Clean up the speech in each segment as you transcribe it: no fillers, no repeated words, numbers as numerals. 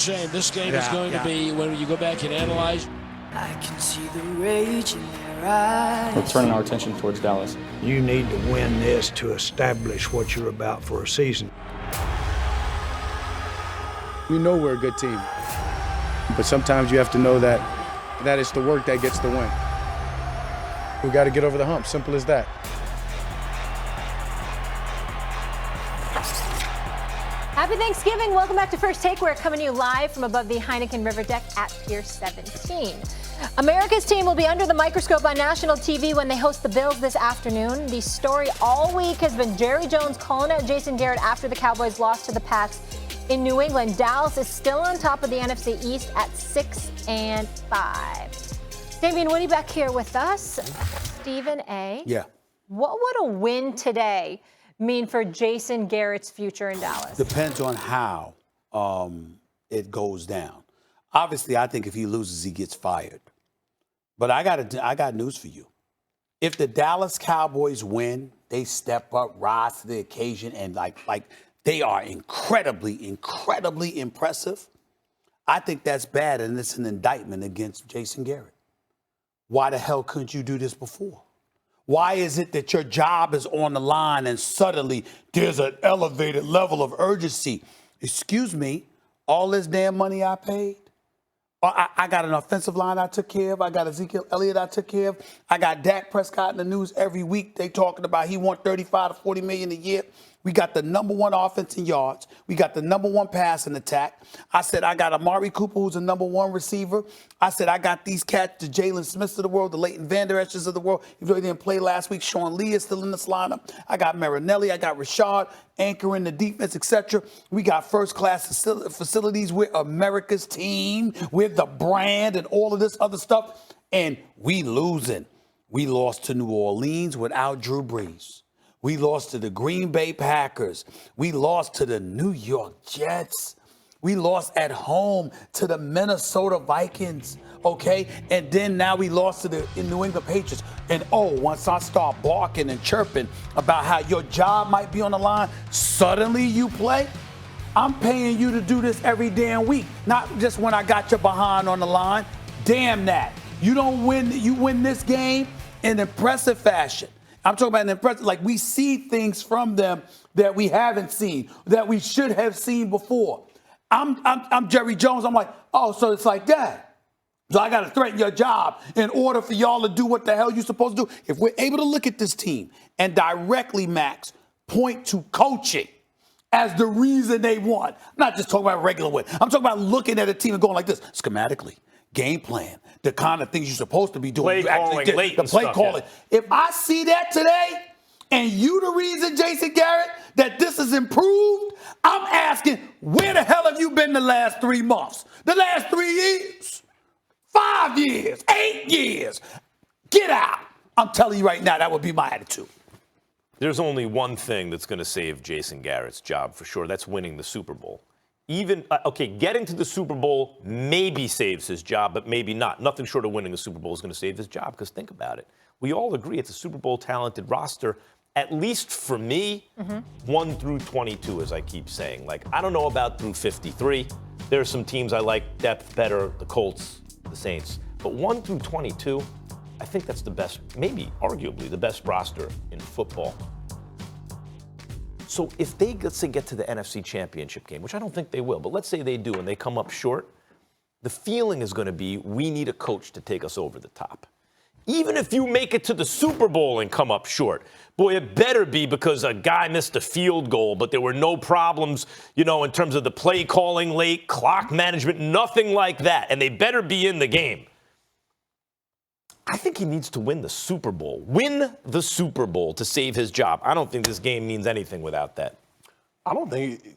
Saying this game is going to be, when you go back and analyze. I can see the rage in their eyes. We're turning our attention towards Dallas. You need to win this to establish what you're about for a season. We know we're a good team, but sometimes you have to know that it's the work that gets the win. We got to get over the hump, simple as that. Happy Thanksgiving. Welcome back to First Take. We're coming to you live from above the Heineken River deck at Pier 17. America's team will be under the microscope on national TV when they host the Bills this afternoon. The story all week has been Jerry Jones calling out Jason Garrett after the Cowboys lost to the Pats in New England. Dallas is still on top of the NFC East at 6-5. Damian Woody back here with us. Stephen A. Yeah. What would a win today mean for Jason Garrett's future in Dallas? Depends on how it goes down. Obviously, I think if he loses, he gets fired. But I got news for you. If the Dallas Cowboys win, they step up, rise to the occasion, and like they are incredibly, incredibly impressive. I think that's bad, and it's an indictment against Jason Garrett. Why the hell couldn't you do this before? Why is it that your job is on the line and suddenly there's an elevated level of urgency? Excuse me, all this damn money I paid? I got an offensive line I took care of. I got Ezekiel Elliott I took care of. I got Dak Prescott in the news every week. They talking about he want 35 to 40 million a year. We got the number one offense in yards. We got the number one passing attack. I said I got Amari Cooper, who's the number one receiver. I said I got these cats, the Jalen Smiths of the world, the Leighton Vander Esch's of the world. Even though he didn't play last week, Sean Lee is still in this lineup. I got Marinelli. I got Rashad anchoring the defense, etc. We got first-class facilities. We're America's team. We're the brand and all of this other stuff. And we losing. We lost to New Orleans without Drew Brees. We lost to the Green Bay Packers. We lost to the New York Jets. We lost at home to the Minnesota Vikings, okay? And then now we lost to the New England Patriots. And, once I start barking and chirping about how your job might be on the line, suddenly you play? I'm paying you to do this every damn week, not just when I got your behind on the line. Damn that. You don't win. You win this game in impressive fashion. I'm talking about an impressive, like we see things from them that we haven't seen, that we should have seen before. I'm Jerry Jones. I'm like, so it's like that. So I got to threaten your job in order for y'all to do what the hell you're supposed to do. If we're able to look at this team and directly, Max, point to coaching as the reason they won. I'm not just talking about regular win. I'm talking about looking at a team and going like this, schematically. Game plan, the kind of things you're supposed to be doing. Play calling, late the play stuff, calling. Yeah. If I see that today, and you the reason, Jason Garrett, that this is improved, I'm asking, where the hell have you been the last 3 months? The last 3 years? 5 years? 8 years? Get out. I'm telling you right now, that would be my attitude. There's only one thing that's going to save Jason Garrett's job for sure. That's winning the Super Bowl. Getting to the Super Bowl maybe saves his job, but maybe not. Nothing short of winning the Super Bowl is going to save his job, because think about it. We all agree it's a Super Bowl talented roster, at least for me, 1 through 22, as I keep saying. Like, I don't know about through 53. There are some teams I like depth better, the Colts, the Saints. But 1 through 22, I think that's the best, maybe arguably the best roster in football. So if they, let's say, get to the NFC Championship game, which I don't think they will, but let's say they do and they come up short, the feeling is going to be we need a coach to take us over the top. Even if you make it to the Super Bowl and come up short, boy, it better be because a guy missed a field goal, but there were no problems, in terms of the play calling late, clock management, nothing like that. And they better be in the game. I think he needs to win the Super Bowl. Win the Super Bowl to save his job. I don't think this game means anything without that. I don't think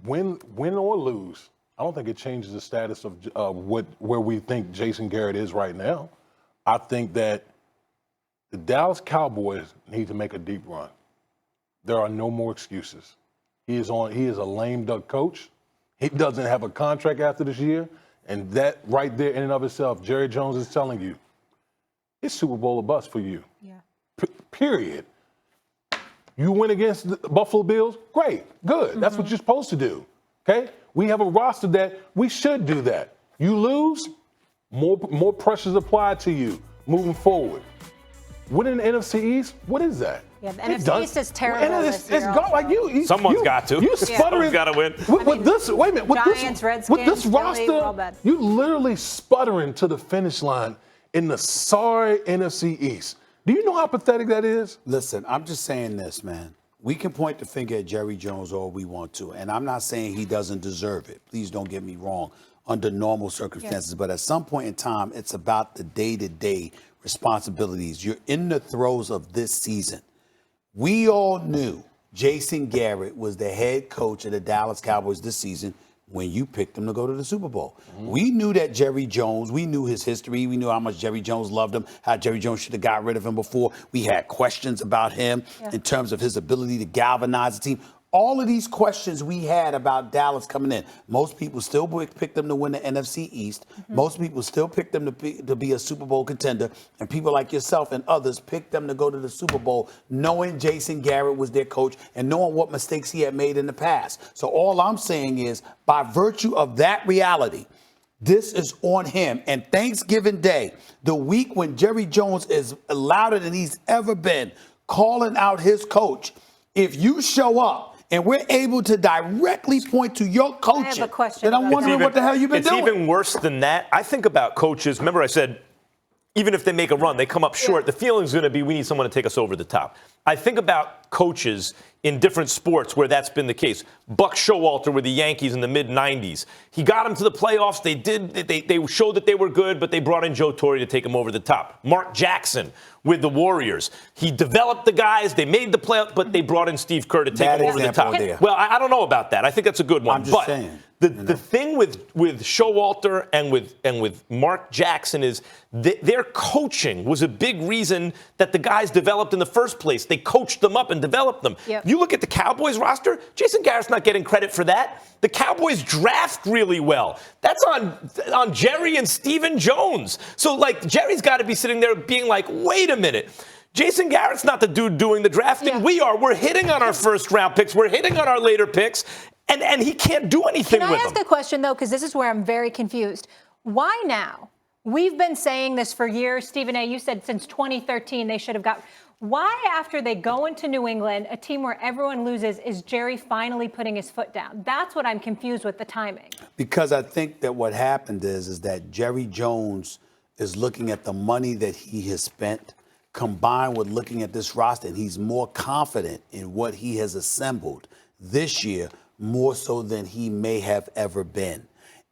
win or lose. I don't think it changes the status of where we think Jason Garrett is right now. I think that the Dallas Cowboys need to make a deep run. There are no more excuses. He is a lame duck coach. He doesn't have a contract after this year, and that right there in and of itself, Jerry Jones is telling you, it's Super Bowl or bust for you. Yeah. Period. You win against the Buffalo Bills? Great. Good. That's what you're supposed to do. Okay? We have a roster that we should do that. You lose, more pressures applied to you moving forward. Winning the NFC East, what is that? Yeah, the NFC East is terrible this year. It's gone. Like someone's got to. You sputtering. Someone's got to win. With this, wait a minute. With Giants, Redskins, with this Philly, roster, all bad. you literally sputtering to the finish line in the sorry NFC East. Do you know how pathetic that is? Listen, I'm just saying this, man. We can point the finger at Jerry Jones all we want to, and I'm not saying he doesn't deserve it. Please don't get me wrong under normal circumstances, but at some point in time, it's about the day-to-day responsibilities. You're in the throes of this season. We all knew Jason Garrett was the head coach of the Dallas Cowboys this season when you picked him to go to the Super Bowl. Mm-hmm. We knew that Jerry Jones, we knew his history. We knew how much Jerry Jones loved him, how Jerry Jones should have got rid of him before. We had questions about him in terms of his ability to galvanize the team. All of these questions we had about Dallas coming in. Most people still picked them to win the NFC East. Mm-hmm. Most people still picked them to be a Super Bowl contender. And people like yourself and others picked them to go to the Super Bowl, knowing Jason Garrett was their coach and knowing what mistakes he had made in the past. So all I'm saying is, by virtue of that reality, this is on him. And Thanksgiving Day, the week when Jerry Jones is louder than he's ever been, calling out his coach, if you show up and we're able to directly point to your coaching, I have a question. then I'm wondering what the hell you've been doing. It's even worse than that. I think about coaches. Remember I said, even if they make a run, they come up short. The feeling's going to be we need someone to take us over the top. I think about coaches in different sports where that's been the case. Buck Showalter with the Yankees in the mid-'90s. He got them to the playoffs. They showed that they were good, but they brought in Joe Torre to take them over the top. Mark Jackson with the Warriors. He developed the guys. They made the playoffs, but they brought in Steve Kerr to take them over the top. Well, I don't know about that. I think that's a good one. I'm just saying. The thing with Showalter and with Mark Jackson is their coaching was a big reason that the guys developed in the first place. They coached them up and developed them. Yep. You look at the Cowboys roster, Jason Garrett's not getting credit for that. The Cowboys draft really well. That's on Jerry and Stephen Jones. So, like, Jerry's got to be sitting there being like, wait a minute. Jason Garrett's not the dude doing the drafting. Yeah. We are. We're hitting on our first-round picks. We're hitting on our later picks. And he can't do anything with them. Can I ask a question, though, because this is where I'm very confused. Why now? We've been saying this for years. Stephen A., you said since 2013 they should have got. Why, after they go into New England, a team where everyone loses, is Jerry finally putting his foot down? That's what I'm confused with the timing. Because I think that what happened is that Jerry Jones is looking at the money that he has spent combined with looking at this roster, and he's more confident in what he has assembled this year more so than he may have ever been.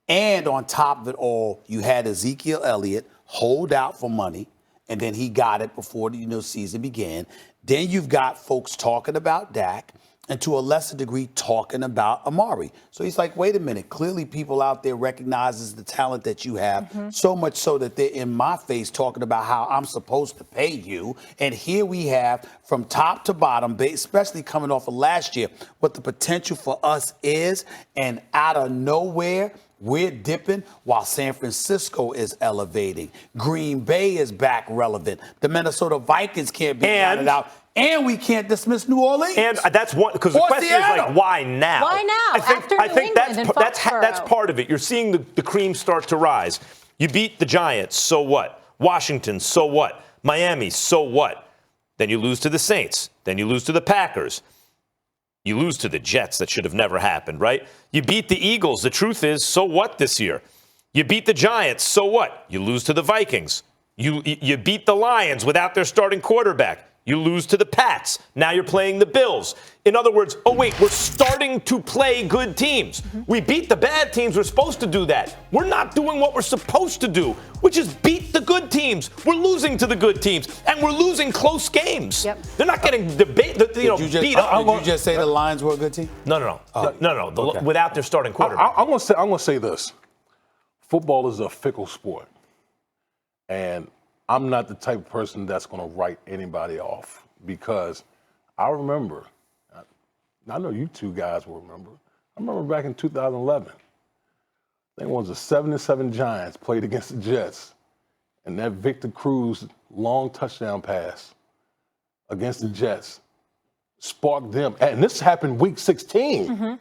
And on top of it all, you had Ezekiel Elliott hold out for money, and then he got it before the season began. Then you've got folks talking about Dak, and to a lesser degree talking about Amari. So he's like, wait a minute, clearly people out there recognizes the talent that you have, so much so that they're in my face talking about how I'm supposed to pay you. And here we have, from top to bottom, especially coming off of last year, what the potential for us is, and out of nowhere, we're dipping while San Francisco is elevating. Green Bay is back relevant. The Minnesota Vikings can't be counted out. And we can't dismiss New Orleans. And that's one, because the question is like, why now? Why now? I think that's part of it. You're seeing the cream start to rise. You beat the Giants, so what? Washington, so what? Miami, so what? Then you lose to the Saints. Then you lose to the Packers. You lose to the Jets. That should have never happened, right? You beat the Eagles. The truth is, so what this year? You beat the Giants. So what? You lose to the Vikings. You beat the Lions without their starting quarterback. You lose to the Pats. Now you're playing the Bills. In other words, oh, wait, we're starting to play good teams. We beat the bad teams. We're supposed to do that. We're not doing what we're supposed to do, which is beat the good teams. We're losing to the good teams, and we're losing close games. Yep. They're not getting beat up. Did you just say the Lions were a good team? No. Without their starting quarterback. I'm gonna say this. Football is a fickle sport, and I'm not the type of person that's going to write anybody off, because I remember, I know you two guys will remember, I remember back in 2011, I think it was the 7-7 Giants played against the Jets, and that Victor Cruz long touchdown pass against the Jets sparked them, and this happened week 16,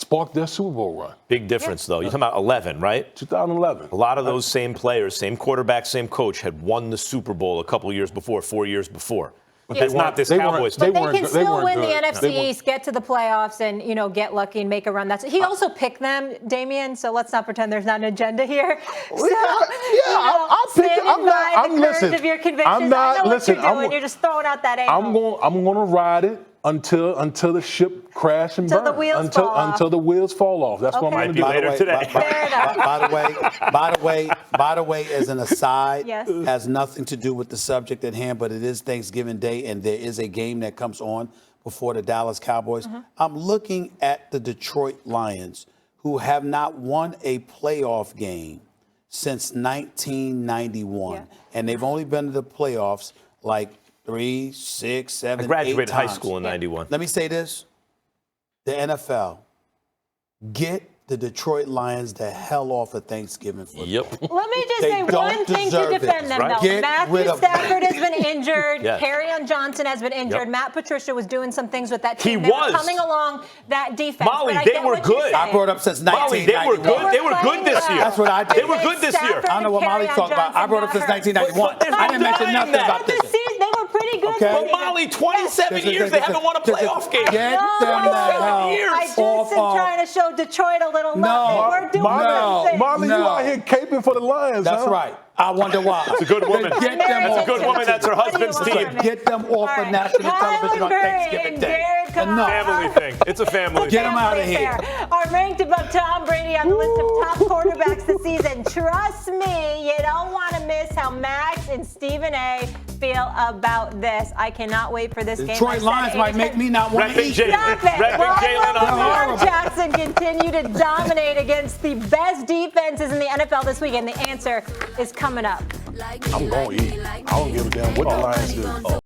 sparked their Super Bowl run. Big difference, though. You're talking about 11, right? 2011. A lot of those same players, same quarterback, same coach, had won the Super Bowl a couple years before, 4 years before. But that's not this Cowboys team. But they can still win the NFC East, get to the playoffs, and get lucky and make a run. He also picked them, Damian. So let's not pretend there's not an agenda here. So, I'll pick. I'm listen. Of your convictions. I'm not. I know listen. what you're doing. You're just throwing out that angle. I'm going to ride it until the ship crash and burn. Until the wheels fall off. That's what I'm going to do. Later today. By the way, as an aside, yes. has nothing to do with the subject at hand, but it is Thanksgiving Day, and there is a game that comes on before the Dallas Cowboys. I'm looking at the Detroit Lions, who have not won a playoff game since 1991, and they've only been to the playoffs like 3, 6, 7, 8 times. I graduated high school in 91. Let me say this. The NFL, get the Detroit Lions the hell off of Thanksgiving football. Yep. Let me just say one thing to defend them, though. Matthew Stafford has been injured. Yes. Kerryon Johnson has been injured. Yep. Matt Patricia was doing some things with that team. He They was were coming along that defense. Molly, they were good. I brought up since Molly, 1991. they were good this year. That's what I did. They were good this year. I don't know what Molly talked about. I brought up since 1991. I didn't mention nothing about this. They were pretty good. Okay. But Molly, 27 years they haven't won a playoff game. Get them the hell I just am trying to show Detroit a little love. We're doing Molly, you out here caping for the Lions. That's right. I wonder why. It's a good woman. Get them That's a good woman. That's her husband's team. Get them off of national television on Thanksgiving Day. Family thing. It's a family Get thing. them out of here. Are ranked above Tom Brady on the list of top quarterbacks this season. Trust me, you don't want to miss how Max and Stephen A. feel about this. I cannot wait for this game. Detroit Lions might make me not want to eat. Stop it. Jalen on Lamar Jackson continue to dominate against the best defenses in the NFL this weekend. The answer is coming up. I'm going to eat. I don't give a damn what the Lions do.